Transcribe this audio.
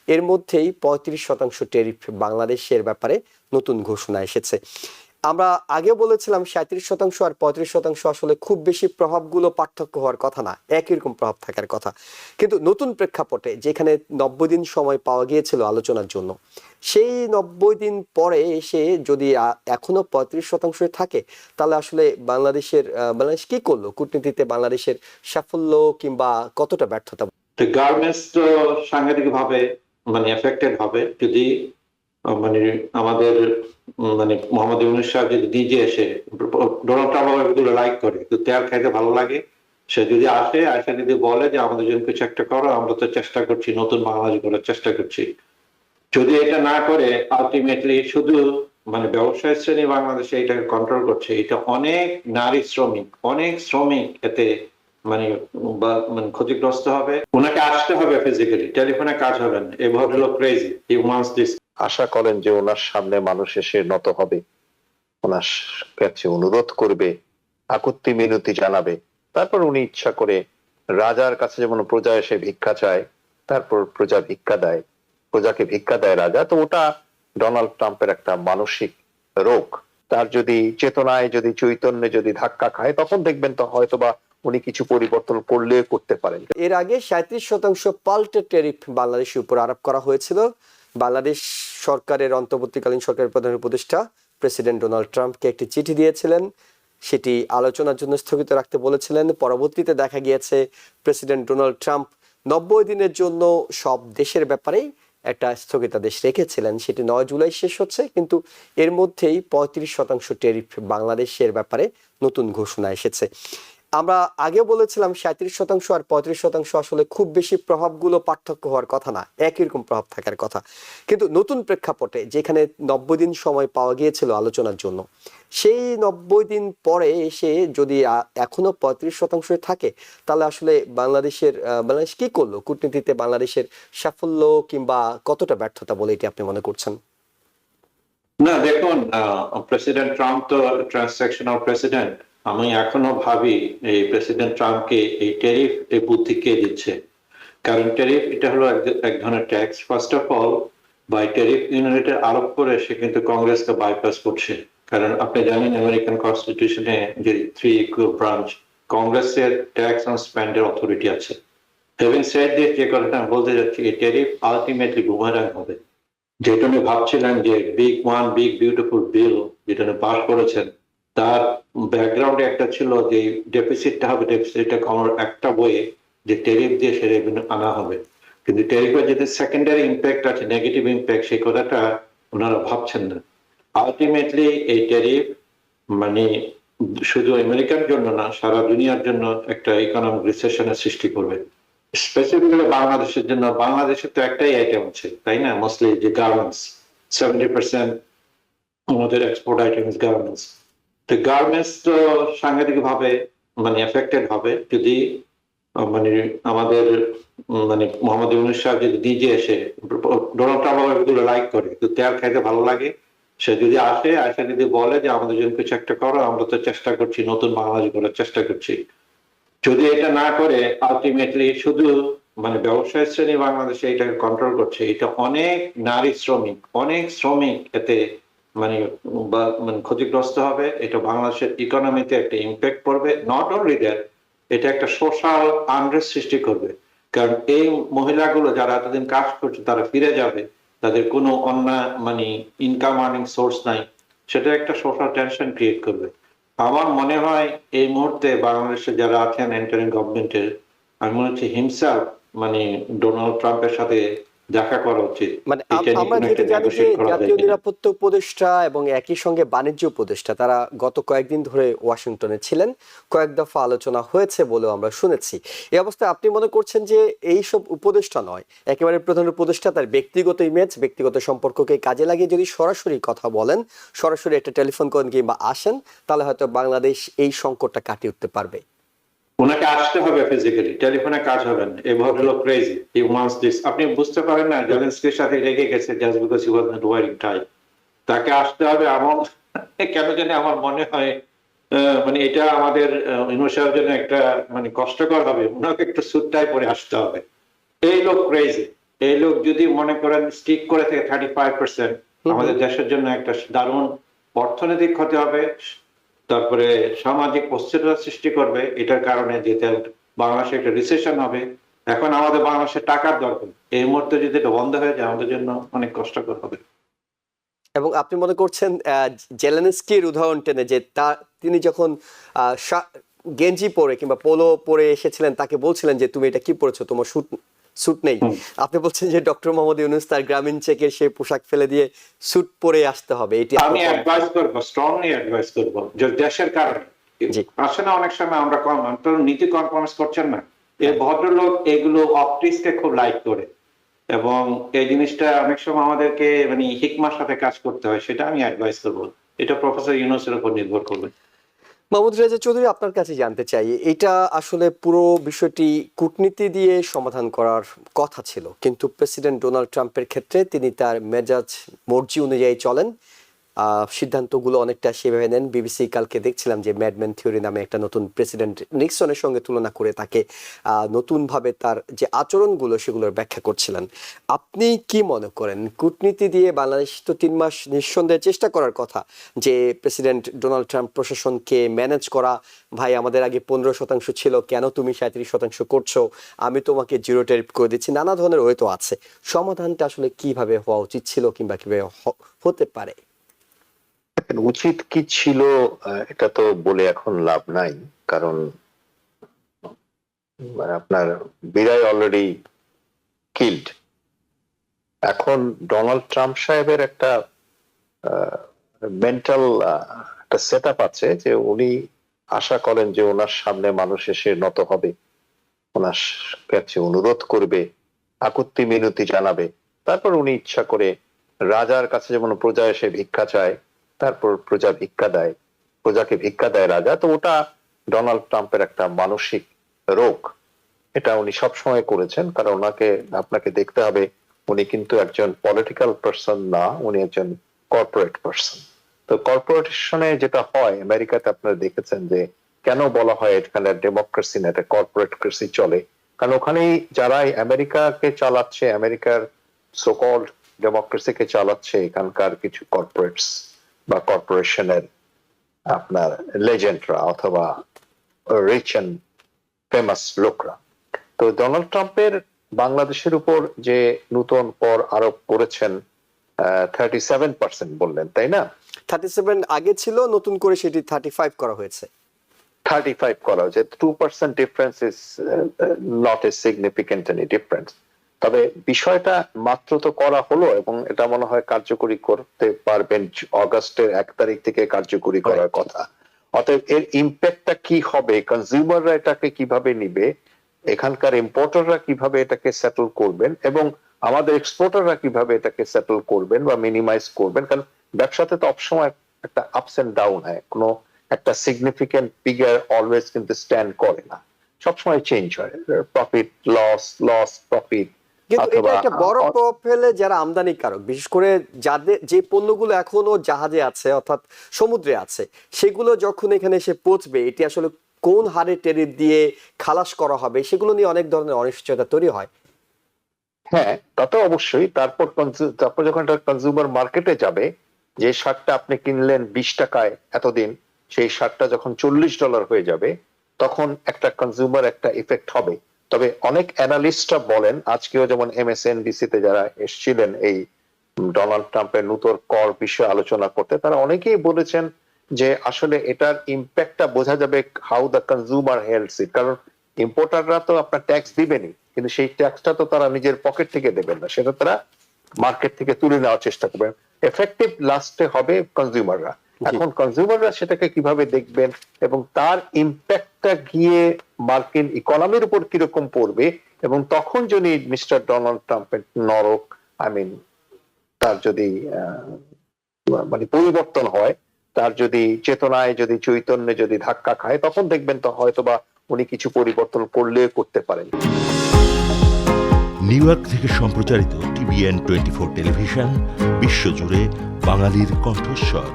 এর মধ্যেই 35% ট্যারিফ বাংলাদেশের ব্যাপারে নতুন ঘোষণা এসেছে। আমরা আগে বলেছিলাম 37% আর 35% আসলে খুব বেশি প্রভাবগুলো পার্থক্য হওয়ার কথা না, একই রকম প্রভাব থাকার কথা। কিন্তু নতুন প্রেক্ষাপটে যেখানে 90 দিন সময় পাওয়া গিয়েছিল আলোচনার জন্য, সেই 90 দিন পরে এসে যদি এখনো 35% থাকে, তাহলে আসলে বাংলাদেশ কি করলো কূটনীতিতে? বাংলাদেশের সাফল্য কিংবা কতটা ব্যর্থতা? গার্মেন্টস তো সাংঘাতিক ভাবে এফেক্টেড হবে যদি মানে আমাদের মোহাম্মদ ইউনূস সাহেব যদি নিজে এসে, ডোনাল্ড ট্রাম্প এগুলো লাইক করে, তো তেল খাইতে ভালো লাগে, সে যদি আসে যদি বলে যে আমাদের জন্য কিছু একটা করো, আমরা তো চেষ্টা করছি, নতুন বাংলাদেশ করার চেষ্টা করছি। যদি এটা না করে আলটিমেটলি শুধু ব্যবসায়ী শ্রেণী বাংলাদেশে এটাকে কন্ট্রোল করছে, এটা অনেক শ্রমিক এতে ক্ষতিগ্রস্ত হবে। ওনাকে আসতে হবে ফিজিক্যালি, টেলিফোনে কাজ হবে না। এই ভদ্রলোক ক্রেজি, হি ওয়ান্টস দিস। আশা করেন যে ওনার সামনে মানুষ এসে নত হবে, ওনার কাছে অনুরোধ করবে, আকুতি মিনতি জানাবে, তারপর উনি ইচ্ছা করে রাজার কাছে যেমন প্রজা এসে ভিক্ষা চায়, তারপর প্রজা ভিক্ষা দেয়, প্রজাকে ভিক্ষা দেয় রাজা। তো ওটা ডোনাল্ড ট্রাম্পের একটা মানসিক রোগ। তার যদি চেতনায়, যদি চৈতন্যে যদি ধাক্কা খায়, তখন দেখবেন তো হয়তোবা উনি কিছু পরিবর্তন করলে করতে পারেন। এর আগে 37% পাল্টে ট্যারিফ বাংলাদেশের উপর আরোপ করা হয়েছিল। বাংলাদেশ সরকারের অন্তর্বর্তীকালীন সরকারের প্রধান উপদেষ্টা প্রেসিডেন্ট ডোনাল্ড ট্রাম্পকে একটি চিঠি দিয়েছিলেন, সেটি আলোচনার জন্য স্থগিত রাখতে বলেছিলেন। পরবর্তীতে দেখা গিয়েছে প্রেসিডেন্ট ডোনাল্ড ট্রাম্প 90 দিনের জন্য সব দেশের ব্যাপারেই একটা স্থগিতাদেশ রেখেছিলেন। সেটি 9 জুলাই শেষ হচ্ছে, কিন্তু এর মধ্যেই 35% ট্যারিফ বাংলাদেশের ব্যাপারে নতুন ঘোষণা এসেছে। আমরা আগে বলেছিলাম 37% আর 35% আসলে খুব বেশি প্রভাবগুলো পার্থক্য হওয়ার কথা না, একই রকম প্রভাব থাকার কথা। কিন্তু নতুন প্রেক্ষাপটে যেখানে 90 দিন সময় পাওয়া গিয়েছিল আলোচনার জন্য, সেই 90 দিন পরে এসে যদি এখনো 35% থাকে, তাহলে আসলে বাংলাদেশ কি করলো কূটনীতিতে? বাংলাদেশের সাফল্য কিংবা কতটা ব্যর্থতা বলে এটি আপনি মনে করছেন? না, দেখুন, প্রেসিডেন্ট ট্রাম্প তো ট্রান্সেকশনাল প্রেসিডেন্ট। আমি এখনো ভাবি এই প্রেসিডেন্ট ট্রাম্পকে এই ট্যারিফ এই বুদ্ধি কে দিচ্ছে। কারণ ট্যারিফ এটা হলো এক ধরনের tax. First of all, by tariff ইউনিটের আরোপ করে সে কিন্তু কংগ্রেসকে বাইপাস করছে। কারণ আপনি জানেন আমেরিকান কনস্টিটিউশনে যে 3 ইকুয়াল ব্রাঞ্চ, কংগ্রেসের ট্যাক্স অন স্পেন্ডের অথরিটি আছে। হ্যাভিং সেড দিস, যে কথাটা আমি বলতে যাচ্ছি, এই ট্যারিফ আলটিমেটলি বুমেরাং হবে। যেটা আমি ভাবছিলাম যে বিগ বিউটিফুল বিল যেটা পাস করেছেন, তার ব্যাকগ্রাউন্ডে একটা ছিল যে ডেফিসিটটা হবে, ডেফিসিটটা কমার একটা বইয়ে যে ট্যারিফ দিয়ে সেটা আনা হবে। কিন্তু ট্যারিফের যদি সেকেন্ডারি ইম্প্যাক্ট আছে, নেগেটিভ ইম্প্যাক্ট, সেই কথাটা ওনারা ভাবছেন না। আলটিমেটলি এই ট্যারিফ শুধু আমেরিকার জন্য না, সারা দুনিয়ার জন্য একটা ইকোনমিক রিসেশনের সৃষ্টি করবে। স্পেসিফিক্যালি বাংলাদেশের জন্য। বাংলাদেশের তো একটাই আইটেম আছে, তাই না? মোস্টলি যে গার্মেন্টস, 70% আমাদের এক্সপোর্ট আইটেম ইজ গার্মেন্টস। তো গার্মেন্টস তো সাংঘাতিক ভাবে এফেক্টেড হবে যদি আমাদের মোহাম্মদ ইউনূস সাহেব যদি নিজে এসে, ডোনাল্ড ট্রাম্প এগুলো লাইক করে, তো তেল খাইতে ভালো লাগে, সে যদি আসে যদি বলে যে আমাদের জন্য কিছু একটা করো, আমরা তো চেষ্টা করছি, নতুন বাংলাদেশ করার চেষ্টা করছি। যদি এটা না করে আলটিমেটলি শুধু ব্যবসায়ী শ্রেণী বাংলাদেশে এটাকে কন্ট্রোল করছে, এটা অনেক শ্রমিক এতে ক্ষতিগ্রস্ত হবে। এটা বাংলাদেশের ইকোনমিতে একটা ইম্প্যাক্ট পড়বে। নট অনলি দ্যাট, এটা একটা সোশ্যাল আনরেস্ট সৃষ্টি করবে। কারণ এই মহিলাগুলো যারা এতদিন কাজ করছে, তারা ফিরে যাবে, তাদের কোনো অন্য ইনকাম আর্নিং সোর্স নাই, সেটা একটা সোশ্যাল টেনশন ক্রিয়েট করবে। আমার মনে হয় এই মুহূর্তে বাংলাদেশে যারা আছেন এন্টারিং গভর্নমেন্টের, আমি মনে হচ্ছে হিমসেলফ ডোনাল্ড ট্রাম্পের সাথে দেখা করা উচিত। আমরা যেটা জানি যে জাতীয় নিরাপত্তা উপদেষ্টা এবং একই সঙ্গে বাণিজ্য উপদেষ্টা তারা গত কয়েকদিন ধরে ওয়াশিংটনে ছিলেন, কয়েক দফা আলোচনা হয়েছে বলেও আমরা শুনেছি। এই অবস্থায় আপনি মনে করছেন যে এই সব উপদেষ্টা নয়, একেবারে প্রধান উপদেষ্টা তার ব্যক্তিগত ইমেজ, ব্যক্তিগত সম্পর্ককে কাজে লাগিয়ে যদি সরাসরি কথা বলেন, সরাসরি একটা টেলিফোন করেন কিংবা আসেন, তাহলে হয়তো বাংলাদেশ এই সংকটটা কাটিয়ে উঠতে পারবে? ওনাকে আসতে হবে ফিজিক্যালি, টেলিফোনে কাজ হবে না। এই ভদ্রলোক ক্রেজি, হি ওয়ান্টস দিস। আপনি বুঝতে পারেন না, জেলেনস্কির সাথে রেগে গেছে just because he was not wearing tie. তাকে আসতে হবে। এমন কেন জানি আমার মনে হয় এটা আমাদের ইউনূস সাহেবের জন্য একটা কষ্টকর হবে। ওনাকে একটু স্যুট টাই পরে আসতে হবে। এই লোক ক্রেজি, এই লোক যদি মনে করেন স্টিক করে থাকে 35%, আমাদের দেশের জন্য একটা দারুণ অর্থনৈতিক ক্ষতি হবে, তারপরে সামাজিক অস্থিরতা সৃষ্টি করবে। এটার কারণে যেতে বাংলাদেশে একটা রিসেশন হবে। এখন আমাদের বাংলাদেশে টাকার দরকার, এই মুহূর্তে যদি এটা বন্ধ হয়ে যায় আমাদের জন্য অনেক কষ্টকর হবে। এবং আপনি মনে করছেন জেলেনস্কির উদাহরণ টেনে যে তিনি যখন গেঞ্জি পরে কিংবা পোলো পরে এসেছিলেন, তাকে বলছিলেন যে তুমি এটা কি পরেছো, তোমার স্যুট নেই। আপনি বলছেন যে ডক্টর মোহাম্মদ ইউনূস তার গ্রামীণ চেকের সেই পোশাক ফেলে দিয়ে স্যুট পরে আসতে হবে। এটি আমি অ্যাডভাইস করবো, স্ট্রংলি অ্যাডভাইস করবো, যে দেশের কারণে আসে না অনেক সময় আমরা নীতি কম্প্রোমাইজ করছেন না। এই ভদ্রলোক এগুলো অপটিক্সকে খুব লাইক করে, এবং এই জিনিসটা অনেক সময় আমাদেরকে মানে হিকমার সাথে কাজ করতে হয়, সেটা আমি অ্যাডভাইস করবো। এটা প্রফেসর ইউনূসের উপর নির্ভর করবে। মাহমুদ রেজা চৌধুরী, আপনার কাছে জানতে চাই, এটা আসলে পুরো বিষয়টি কূটনীতি দিয়ে সমাধান করার কথা ছিল, কিন্তু প্রেসিডেন্ট ডোনাল্ড ট্রাম্পের ক্ষেত্রে তিনি তার মেজাজ মর্জি অনুযায়ী চলেন, সিদ্ধান্তগুলো অনেকটা সেভাবে নেন। বিবিসি কালকে দেখছিলাম যে ম্যাডম্যান থিওরি নামে একটা নতুন প্রেসিডেন্ট নিক্সনের সঙ্গে তুলনা করে তাকে নতুনভাবে তার যে আচরণগুলো সেগুলোর ব্যাখ্যা করছিলেন। আপনি কি মনে করেন, কূটনীতি দিয়ে বাংলাদেশ তো 3 মাস নিঃসন্দেহে চেষ্টা করার কথা যে প্রেসিডেন্ট ডোনাল্ড ট্রাম্প প্রশাসনকে ম্যানেজ করা, ভাই আমাদের আগে 15% ছিল, কেন তুমি 37% করছো, আমি তোমাকে 0 ট্যারিফ করে দিচ্ছি, নানা ধরনের হয়তো আছে। সমাধানটা আসলে কিভাবে হওয়া উচিত ছিল কিংবা কিভাবে হতে পারে? উচিত কি ছিল এটা তো বলে এখন লাভ নাই, কারণ আপনার বিদায় অলরেডি কিল্ড। এখন ডোনাল্ড ট্রাম্প সাহেবের একটা মেন্টাল একটা সেট আপ আছে যে উনি আশা করেন যে ওনার সামনে মানুষ এসে নত হবে, ওনার কাছে অনুরোধ করবে, আকুতি মিনতি জানাবে, তারপর উনি ইচ্ছা করে রাজার কাছে যেমন প্রজা এসে ভিক্ষা চায়, তারপর প্রজা ভিক্ষা দেয়, প্রজাকে ভিক্ষা দেয় রাজা। তো ওটা ডোনাল্ড ট্রাম্পের একটা মানসিক রোগ, এটা উনি সবসময় করেছেন। কারণ ওনাকে আপনাকে দেখতে হবে উনি কিন্তু একজন পলিটিক্যাল পার্সন না, উনি একজন কর্পোরেট পার্সন। তো কর্পোরেশনে যেটা হয় আমেরিকাতে আপনারা দেখেছেন যে কেন বলা হয় এখানে ডেমোক্রেসি না, এটা কর্পোরেটক্রেসি চলে, কারণ ওখানেই যারা আমেরিকাকে চালাচ্ছে, আমেরিকার সোকল্ড ডেমোক্রেসিকে চালাচ্ছে এখানকার কিছু কর্পোরেটস বা কর্পোরেশনের আপনার লেজেন্ডরা অথবা রিচ এন্ড ফেমাস লোকরা। তো ডোনাল্ড ট্রাম্পের বাংলাদেশের উপর যে নতুন কর আরোপ করেছেন 37% বললেন, তাই না? 37 আগে ছিল, নতুন করে সেটি 35 করা হয়েছে। 35 করা হয়েছে। 2% difference is not a significant any difference. তবে বিষয়টা মাত্র তো করা হলো, এবং এটা মনে হয় কার্যকরী করতে পারবেন অগাস্টের 1 তারিখ থেকে কার্যকরী করার কথা। অতএব এর ইম্প্যাক্টটা কি হবে, কনজিউমাররা এটাকে কিভাবে নিবে, এখানকার ইম্পোর্টাররা কিভাবে এটাকে সেটেল করবেন, এবং আমাদের এক্সপোর্টাররা কিভাবে এটাকে সেটেল করবেন বা মিনিমাইজ করবেন। কারণ ব্যবসাতে তো সবসময় একটা আপস এন্ড ডাউন হয়, কোনো একটা সিগনিফিকেন্ট ফিগার অলওয়েজ কিন্তু স্ট্যান্ড করে না, সবসময় চেঞ্জ হয়, প্রফিট লস, লস প্রফিট। কিন্তু এটা একটা বড় প্রভাব ফেলে যারা আমদানিকারক, বিশেষ করে যাদের যে পণ্যগুলো এখনো জাহাজে আছে অর্থাৎ সমুদ্রে আছে, সেগুলো যখন এখানে এসে পৌঁছবে, এটি আসলে কোন হারে ট্যারিফ দিয়ে খালাস করা হবে সেগুলো নিয়ে অনেক ধরনের অনিশ্চয়তা তৈরি হয়। হ্যাঁ, তা তো অবশ্যই। তারপর যখন এটা কনজিউমার মার্কেটে যাবে, যে শার্টটা আপনি কিনলেন 20 টাকায় এতদিন, সেই শার্টটা যখন $40 হয়ে যাবে, তখন একটা কনজিউমার একটা ইফেক্ট হবে। তবে অনেক অ্যানালিস্টরা বলেন, আজকেও যেমন MSNBC তে যারা এসেছিলেন এই ডোনাল্ড ট্রাম্পের নতুন কর বিষয়ে আলোচনা করতে, তারা অনেকেই বলেছেন যে আসলে এটার ইম্প্যাক্টটা বোঝা যাবে হাউ দ্য কনজিউমার হেল্ডস ইট। কারণ ইম্পোর্টাররা তো আপনার ট্যাক্স দিবেনই, কিন্তু সেই ট্যাক্সটা তো তারা নিজের পকেট থেকে দেবেন না, সেটা তারা মার্কেট থেকে তুলে নেওয়ার চেষ্টা করবেন। এফেক্টিভ লাস্টে হবে কনজিউমাররা। এখন কনজিউমাররা সেটাকে কিভাবে দেখবেন এবং তার ইম্প্যাক্টটা গিয়ে মার্কিন ইকোনমির উপর কিরকম পড়বে, এবং তখন যদি মিস্টার ডোনাল্ড ট্রাম্পের নরক তার যদি মানে পরিবর্তন হয়, তার যদি চেতনায় যদি চৈতন্যে যদি ধাক্কা খায়, তখন দেখবেন তো হয়তোবা উনি কিছু পরিবর্তন করলেও করতে পারেন। নিউ ইয়র্ক থেকে সম্প্রচারিত TVN 24 টেলিভিশন বিশ্বজুড়ে বাঙালির কণ্ঠস্বর।